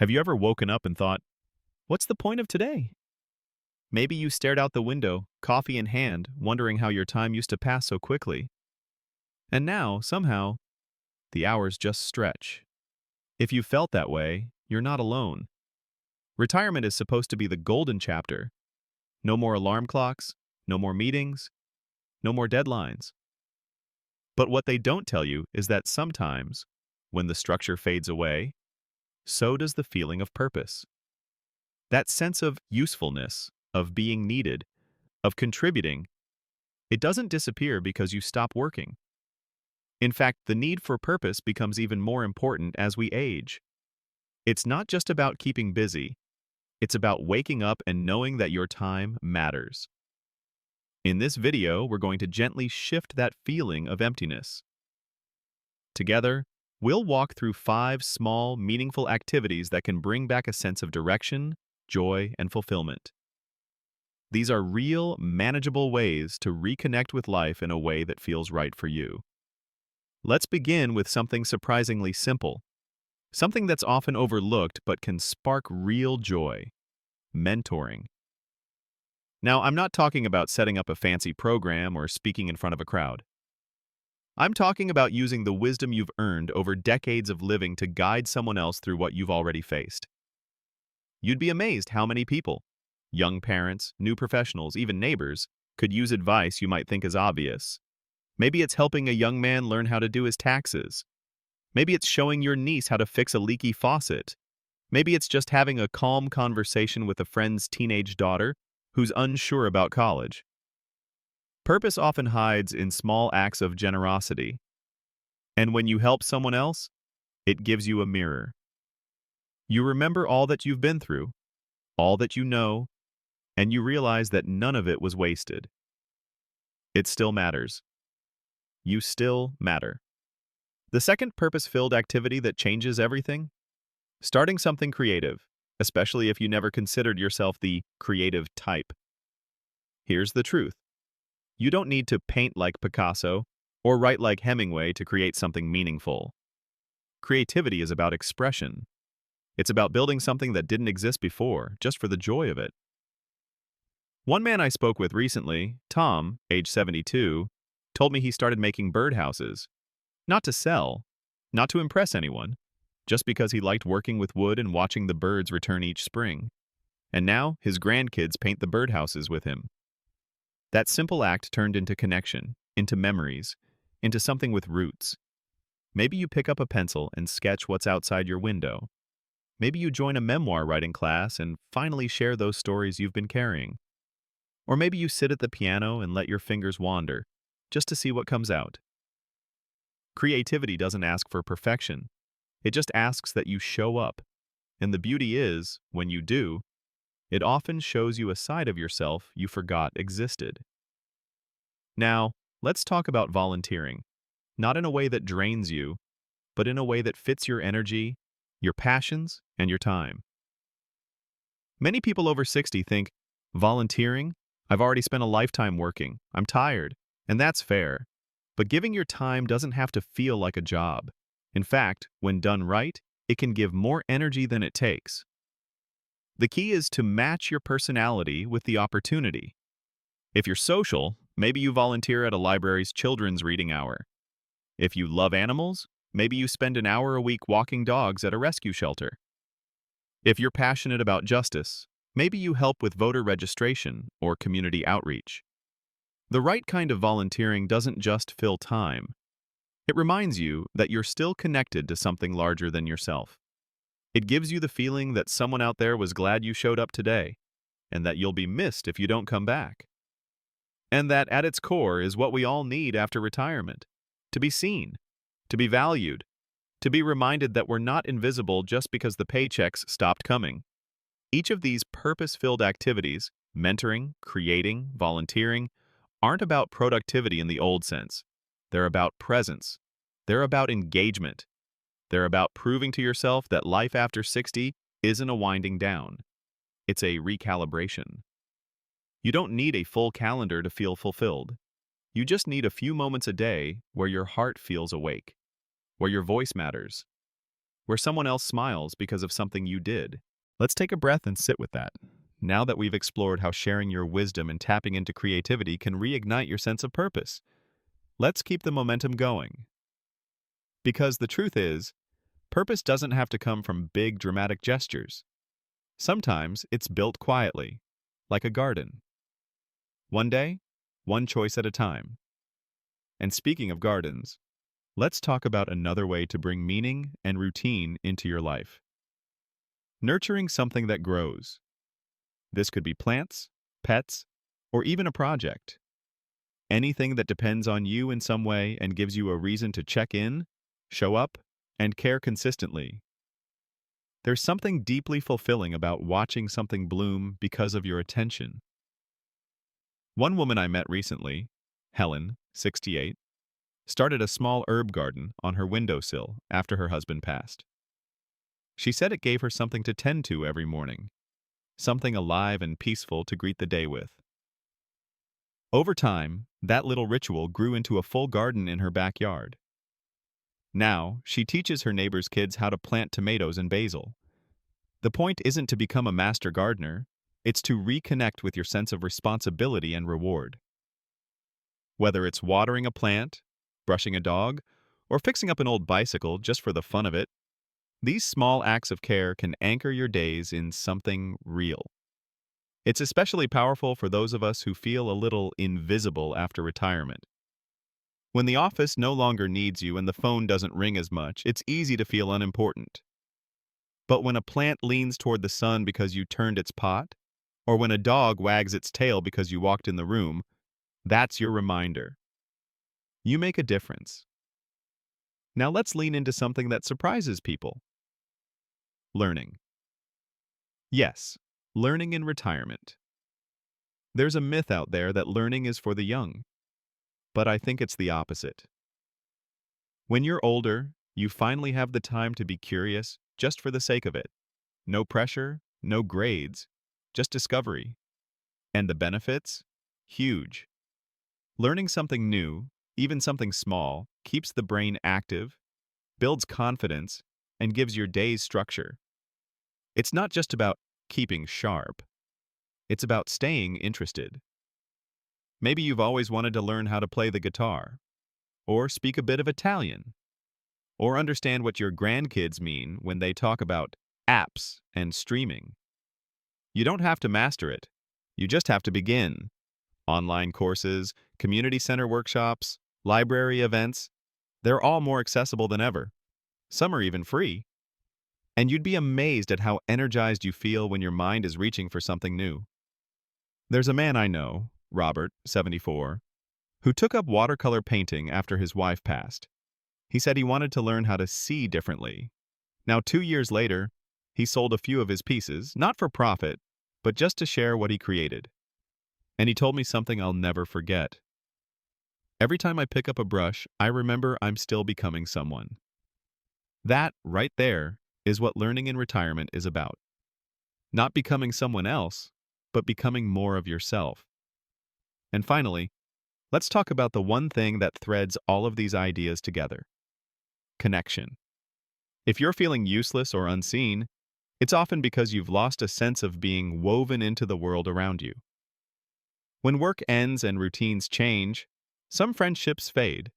Have you ever woken up and thought, what's the point of today? Maybe you stared out the window, coffee in hand, wondering how your time used to pass so quickly. And now, somehow, the hours just stretch. If you felt that way, you're not alone. Retirement is supposed to be the golden chapter. No more alarm clocks, no more meetings, no more deadlines. But what they don't tell you is that sometimes, when the structure fades away, so does the feeling of purpose. That sense of usefulness, of being needed, of contributing, it doesn't disappear because you stop working. In fact, the need for purpose becomes even more important as we age. It's not just about keeping busy, it's about waking up and knowing that your time matters. In this video, we're going to gently shift that feeling of emptiness. Together, we'll walk through 5 small, meaningful activities that can bring back a sense of direction, joy, and fulfillment. These are real, manageable ways to reconnect with life in a way that feels right for you. Let's begin with something surprisingly simple, something that's often overlooked but can spark real joy: mentoring. Now, I'm not talking about setting up a fancy program or speaking in front of a crowd. I'm talking about using the wisdom you've earned over decades of living to guide someone else through what you've already faced. You'd be amazed how many people, young parents, new professionals, even neighbors, could use advice you might think is obvious. Maybe it's helping a young man learn how to do his taxes. Maybe it's showing your niece how to fix a leaky faucet. Maybe it's just having a calm conversation with a friend's teenage daughter who's unsure about college. Purpose often hides in small acts of generosity. And when you help someone else, it gives you a mirror. You remember all that you've been through, all that you know, and you realize that none of it was wasted. It still matters. You still matter. The second purpose-filled activity that changes everything? Starting something creative, especially if you never considered yourself the creative type. Here's the truth. You don't need to paint like Picasso or write like Hemingway to create something meaningful. Creativity is about expression. It's about building something that didn't exist before, just for the joy of it. One man I spoke with recently, Tom, age 72, told me he started making birdhouses. Not to sell, not to impress anyone, just because he liked working with wood and watching the birds return each spring. And now his grandkids paint the birdhouses with him. That simple act turned into connection, into memories, into something with roots. Maybe you pick up a pencil and sketch what's outside your window. Maybe you join a memoir writing class and finally share those stories you've been carrying. Or maybe you sit at the piano and let your fingers wander, just to see what comes out. Creativity doesn't ask for perfection. It just asks that you show up. And the beauty is, when you do, it often shows you a side of yourself you forgot existed. Now, let's talk about volunteering. Not in a way that drains you, but in a way that fits your energy, your passions, and your time. Many people over 60 think, volunteering? I've already spent a lifetime working. I'm tired. And that's fair. But giving your time doesn't have to feel like a job. In fact, when done right, it can give more energy than it takes. The key is to match your personality with the opportunity. If you're social, maybe you volunteer at a library's children's reading hour. If you love animals, maybe you spend an hour a week walking dogs at a rescue shelter. If you're passionate about justice, maybe you help with voter registration or community outreach. The right kind of volunteering doesn't just fill time. It reminds you that you're still connected to something larger than yourself. It gives you the feeling that someone out there was glad you showed up today, and that you'll be missed if you don't come back. And that at its core is what we all need after retirement: to be seen, to be valued, to be reminded that we're not invisible just because the paychecks stopped coming. Each of these purpose-filled activities, mentoring, creating, volunteering, aren't about productivity in the old sense. They're about presence. They're about engagement. They're about proving to yourself that life after 60 isn't a winding down. It's a recalibration. You don't need a full calendar to feel fulfilled. You just need a few moments a day where your heart feels awake, where your voice matters, where someone else smiles because of something you did. Let's take a breath and sit with that. Now that we've explored how sharing your wisdom and tapping into creativity can reignite your sense of purpose, let's keep the momentum going. Because the truth is, purpose doesn't have to come from big dramatic gestures. Sometimes it's built quietly, like a garden. One day, one choice at a time. And speaking of gardens, let's talk about another way to bring meaning and routine into your life. Nurturing something that grows. This could be plants, pets, or even a project. Anything that depends on you in some way and gives you a reason to check in, show up, and care consistently. There's something deeply fulfilling about watching something bloom because of your attention. One woman I met recently, Helen, 68, started a small herb garden on her windowsill after her husband passed. She said it gave her something to tend to every morning, something alive and peaceful to greet the day with. Over time, that little ritual grew into a full garden in her backyard. Now, she teaches her neighbors' kids how to plant tomatoes and basil. The point isn't to become a master gardener, it's to reconnect with your sense of responsibility and reward. Whether it's watering a plant, brushing a dog, or fixing up an old bicycle just for the fun of it, these small acts of care can anchor your days in something real. It's especially powerful for those of us who feel a little invisible after retirement. When the office no longer needs you and the phone doesn't ring as much, it's easy to feel unimportant. But when a plant leans toward the sun because you turned its pot, or when a dog wags its tail because you walked in the room, that's your reminder. You make a difference. Now let's lean into something that surprises people. Learning. Yes, learning in retirement. There's a myth out there that learning is for the young, but I think it's the opposite. When you're older, you finally have the time to be curious just for the sake of it. No pressure, no grades, just discovery. And the benefits? Huge. Learning something new, even something small, keeps the brain active, builds confidence, and gives your days structure. It's not just about keeping sharp. It's about staying interested. Maybe you've always wanted to learn how to play the guitar, or speak a bit of Italian, or understand what your grandkids mean when they talk about apps and streaming. You don't have to master it. You just have to begin. Online courses, community center workshops, library events, they're all more accessible than ever. Some are even free. And you'd be amazed at how energized you feel when your mind is reaching for something new. There's a man I know, Robert, 74, who took up watercolor painting after his wife passed. He said he wanted to learn how to see differently. Now, 2 years later, he sold a few of his pieces, not for profit, but just to share what he created. And he told me something I'll never forget. Every time I pick up a brush, I remember I'm still becoming someone. That, right there, is what learning in retirement is about. Not becoming someone else, but becoming more of yourself. And finally, let's talk about the one thing that threads all of these ideas together. Connection. If you're feeling useless or unseen, it's often because you've lost a sense of being woven into the world around you. When work ends and routines change, some friendships fade.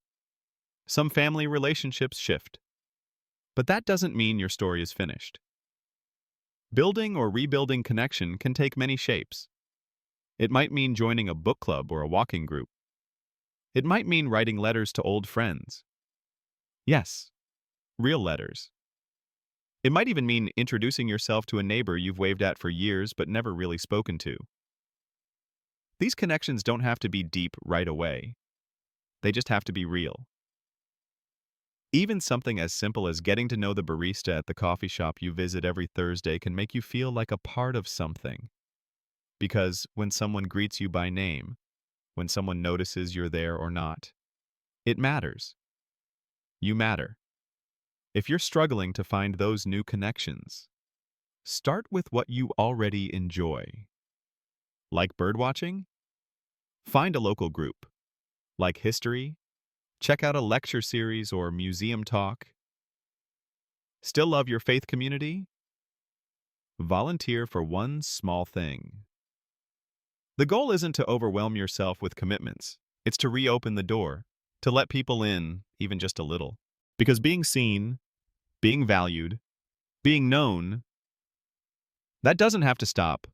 Some family relationships shift. But that doesn't mean your story is finished. Building or rebuilding connection can take many shapes. It might mean joining a book club or a walking group. It might mean writing letters to old friends. Yes, real letters. It might even mean introducing yourself to a neighbor you've waved at for years but never really spoken to. These connections don't have to be deep right away. They just have to be real. Even something as simple as getting to know the barista at the coffee shop you visit every Thursday can make you feel like a part of something. Because when someone greets you by name, when someone notices you're there or not, it matters. You matter. If you're struggling to find those new connections, start with what you already enjoy. Like birdwatching? Find a local group. Like history? Check out a lecture series or museum talk. Still love your faith community? Volunteer for one small thing. The goal isn't to overwhelm yourself with commitments. It's to reopen the door, to let people in, even just a little. Because being seen, being valued, being known, that doesn't have to stop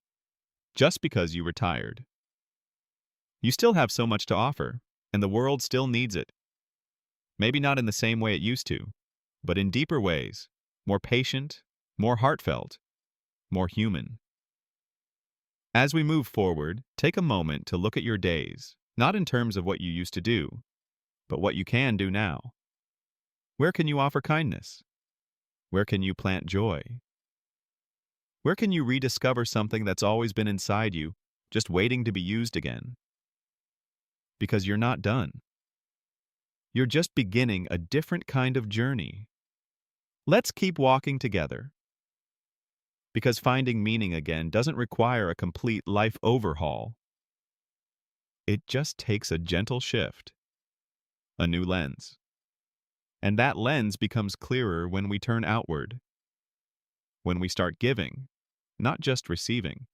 just because you retired. You still have so much to offer, and the world still needs it. Maybe not in the same way it used to, but in deeper ways, more patient, more heartfelt, more human. As we move forward, take a moment to look at your days, not in terms of what you used to do, but what you can do now. Where can you offer kindness? Where can you plant joy? Where can you rediscover something that's always been inside you, just waiting to be used again? Because you're not done. You're just beginning a different kind of journey. Let's keep walking together. Because finding meaning again doesn't require a complete life overhaul. It just takes a gentle shift, a new lens. And that lens becomes clearer when we turn outward, when we start giving, not just receiving.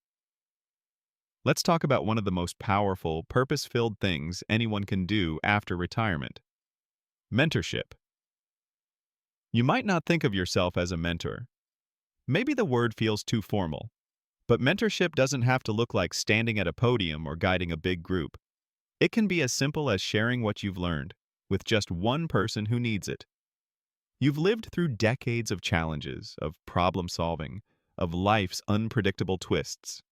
Let's talk about one of the most powerful, purpose-filled things anyone can do after retirement: mentorship. You might not think of yourself as a mentor. Maybe the word feels too formal, but mentorship doesn't have to look like standing at a podium or guiding a big group. It can be as simple as sharing what you've learned with just one person who needs it. You've lived through decades of challenges, of problem solving, of life's unpredictable twists.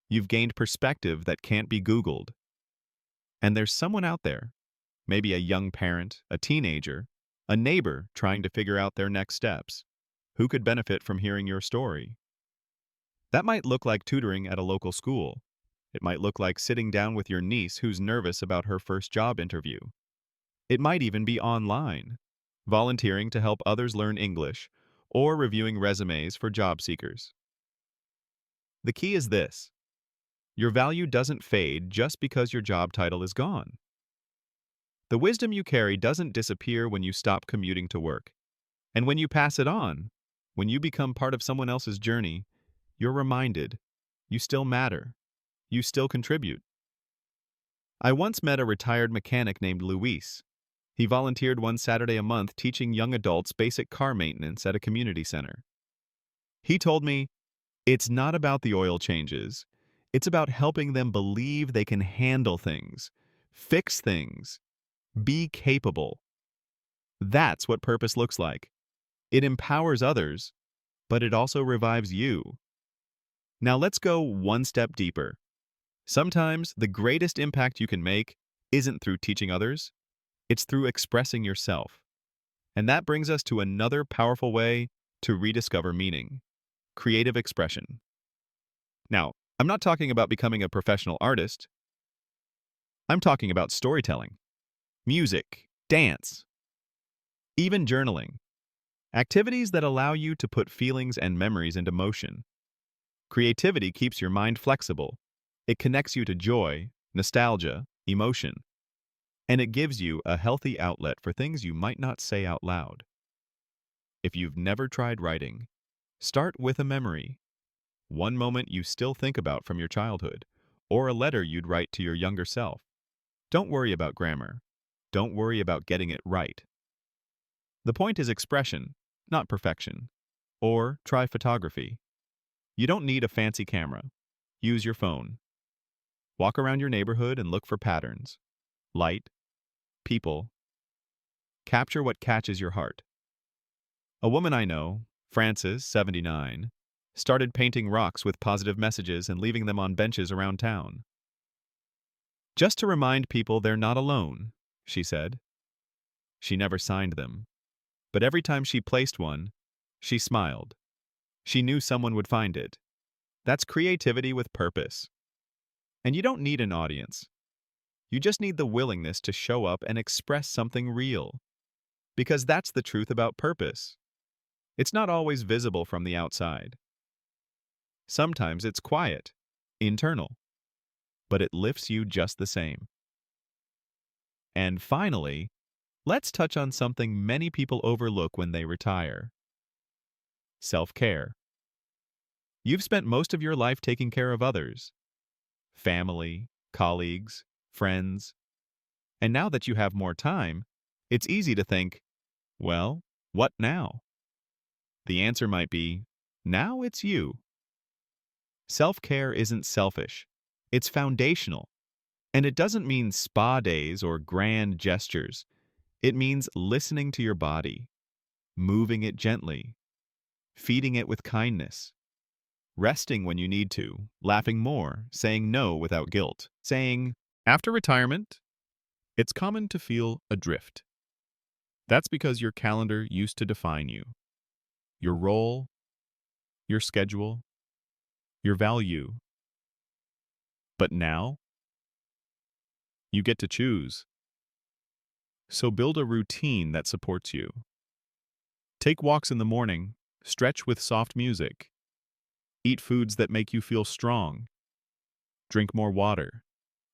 You've gained perspective that can't be Googled. And there's someone out there, maybe a young parent, a teenager, a neighbor trying to figure out their next steps, who could benefit from hearing your story. That might look like tutoring at a local school. It might look like sitting down with your niece who's nervous about her first job interview. It might even be online, volunteering to help others learn English, or reviewing resumes for job seekers. The key is this: your value doesn't fade just because your job title is gone. The wisdom you carry doesn't disappear when you stop commuting to work. And when you pass it on, when you become part of someone else's journey, you're reminded you still matter. You still contribute. I once met a retired mechanic named Luis. He volunteered one Saturday a month teaching young adults basic car maintenance at a community center. He told me, it's not about the oil changes. It's about helping them believe they can handle things, fix things, be capable. That's what purpose looks like. It empowers others, but it also revives you. Now let's go one step deeper. Sometimes the greatest impact you can make isn't through teaching others, it's through expressing yourself. And that brings us to another powerful way to rediscover meaning: creative expression. Now, I'm not talking about becoming a professional artist. I'm talking about storytelling, music, dance, even journaling. Activities that allow you to put feelings and memories into motion. Creativity keeps your mind flexible. It connects you to joy, nostalgia, emotion. And it gives you a healthy outlet for things you might not say out loud. If you've never tried writing, start with a memory. One moment you still think about from your childhood, or a letter you'd write to your younger self. Don't worry about grammar. Don't worry about getting it right. The point is expression, not perfection. Or try photography. You don't need a fancy camera. Use your phone. Walk around your neighborhood and look for patterns. Light, people. Capture what catches your heart. A woman I know, Frances, 79, started painting rocks with positive messages and leaving them on benches around town. Just to remind people they're not alone, she said. She never signed them. But every time she placed one, she smiled. She knew someone would find it. That's creativity with purpose. And you don't need an audience. You just need the willingness to show up and express something real. Because that's the truth about purpose. It's not always visible from the outside. Sometimes it's quiet, internal, but it lifts you just the same. And finally, let's touch on something many people overlook when they retire: self-care. You've spent most of your life taking care of others, family, colleagues, friends, and now that you have more time, it's easy to think, well, what now? The answer might be, now it's you. Self-care isn't selfish. It's foundational. And it doesn't mean spa days or grand gestures. It means listening to your body, moving it gently, feeding it with kindness, resting when you need to, laughing more, saying no without guilt, saying, after retirement, it's common to feel adrift. That's because your calendar used to define you, your role, your schedule, your value. But now, you get to choose. So build a routine that supports you. Take walks in the morning, stretch with soft music, eat foods that make you feel strong, drink more water,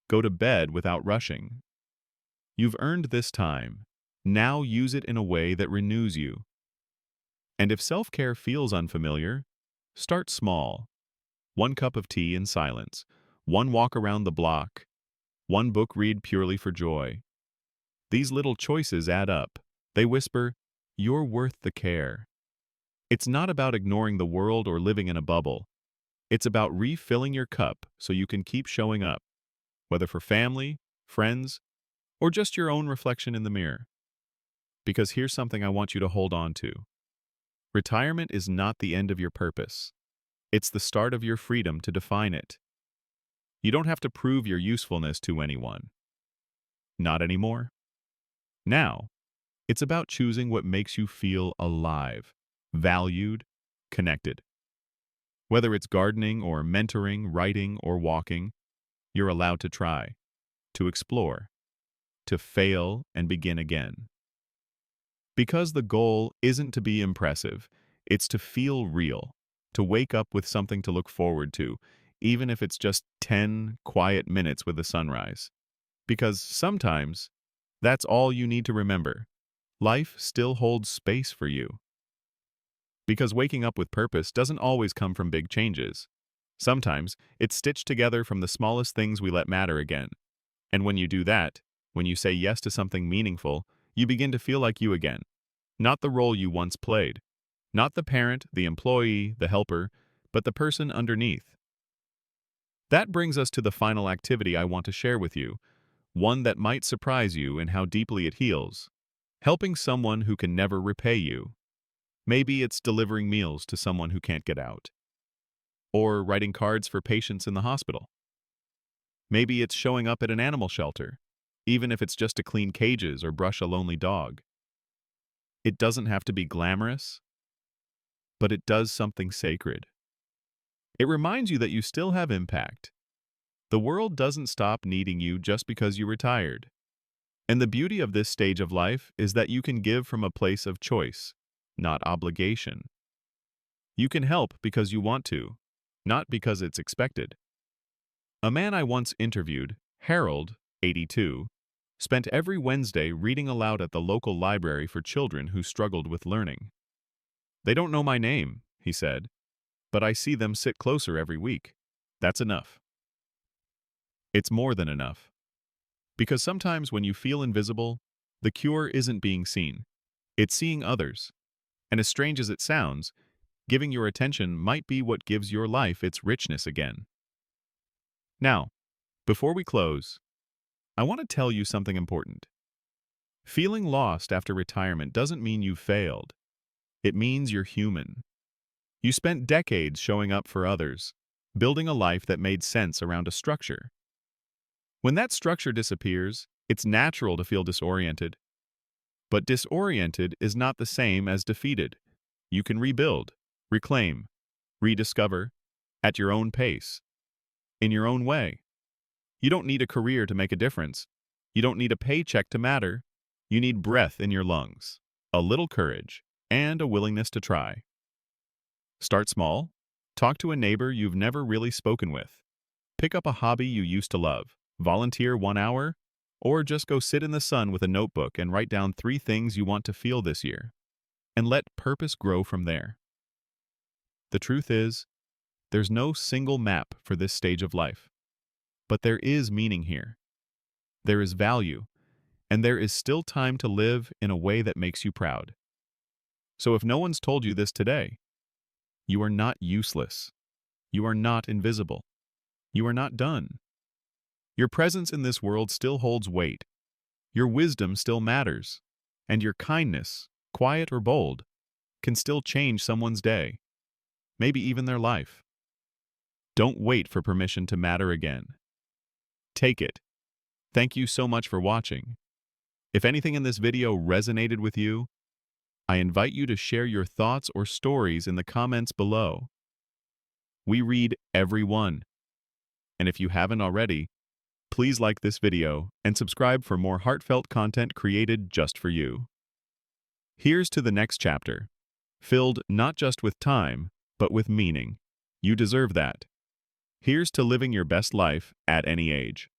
go to bed without rushing. You've earned this time. Now use it in a way that renews you. And if self-care feels unfamiliar, start small. 1 cup of tea in silence, 1 walk around the block, 1 book read purely for joy. These little choices add up. They whisper, you're worth the care. It's not about ignoring the world or living in a bubble. It's about refilling your cup so you can keep showing up, whether for family, friends, or just your own reflection in the mirror. Because here's something I want you to hold on to. Retirement is not the end of your purpose. It's the start of your freedom to define it. You don't have to prove your usefulness to anyone. Not anymore. Now, it's about choosing what makes you feel alive, valued, connected. Whether it's gardening or mentoring, writing or walking, you're allowed to try, to explore, to fail and begin again. Because the goal isn't to be impressive, it's to feel real, to wake up with something to look forward to, even if it's just 10 quiet minutes with the sunrise. Because sometimes, that's all you need to remember. Life still holds space for you. Because waking up with purpose doesn't always come from big changes. Sometimes, it's stitched together from the smallest things we let matter again. And when you do that, when you say yes to something meaningful, you begin to feel like you again. Not the role you once played. Not the parent, the employee, the helper, but the person underneath. That brings us to the final activity I want to share with you, one that might surprise you in how deeply it heals. Helping someone who can never repay you. Maybe it's delivering meals to someone who can't get out. Or writing cards for patients in the hospital. Maybe it's showing up at an animal shelter, even if it's just to clean cages or brush a lonely dog. It doesn't have to be glamorous, but it does something sacred. It reminds you that you still have impact. The world doesn't stop needing you just because you retired. And the beauty of this stage of life is that you can give from a place of choice, not obligation. You can help because you want to, not because it's expected. A man I once interviewed, Harold, 82, spent every Wednesday reading aloud at the local library for children who struggled with learning. They don't know my name, he said, but I see them sit closer every week. That's enough. It's more than enough. Because sometimes when you feel invisible, the cure isn't being seen. It's seeing others. And as strange as it sounds, giving your attention might be what gives your life its richness again. Now, before we close, I want to tell you something important. Feeling lost after retirement doesn't mean you failed. It means you're human. You spent decades showing up for others, building a life that made sense around a structure. When that structure disappears, it's natural to feel disoriented. But disoriented is not the same as defeated. You can rebuild, reclaim, rediscover, at your own pace, in your own way. You don't need a career to make a difference. You don't need a paycheck to matter. You need breath in your lungs, a little courage, and a willingness to try. Start small. Talk to a neighbor you've never really spoken with. Pick up a hobby you used to love. Volunteer 1 hour, or just go sit in the sun with a notebook and write down 3 things you want to feel this year. And let purpose grow from there. The truth is, there's no single map for this stage of life. But there is meaning here. There is value, and there is still time to live in a way that makes you proud. So if no one's told you this today, you are not useless. You are not invisible. You are not done. Your presence in this world still holds weight. Your wisdom still matters. And your kindness, quiet or bold, can still change someone's day, maybe even their life. Don't wait for permission to matter again. Take it. Thank you so much for watching. If anything in this video resonated with you, I invite you to share your thoughts or stories in the comments below. We read every one. And if you haven't already, please like this video and subscribe for more heartfelt content created just for you. Here's to the next chapter, filled not just with time, but with meaning. You deserve that. Here's to living your best life at any age.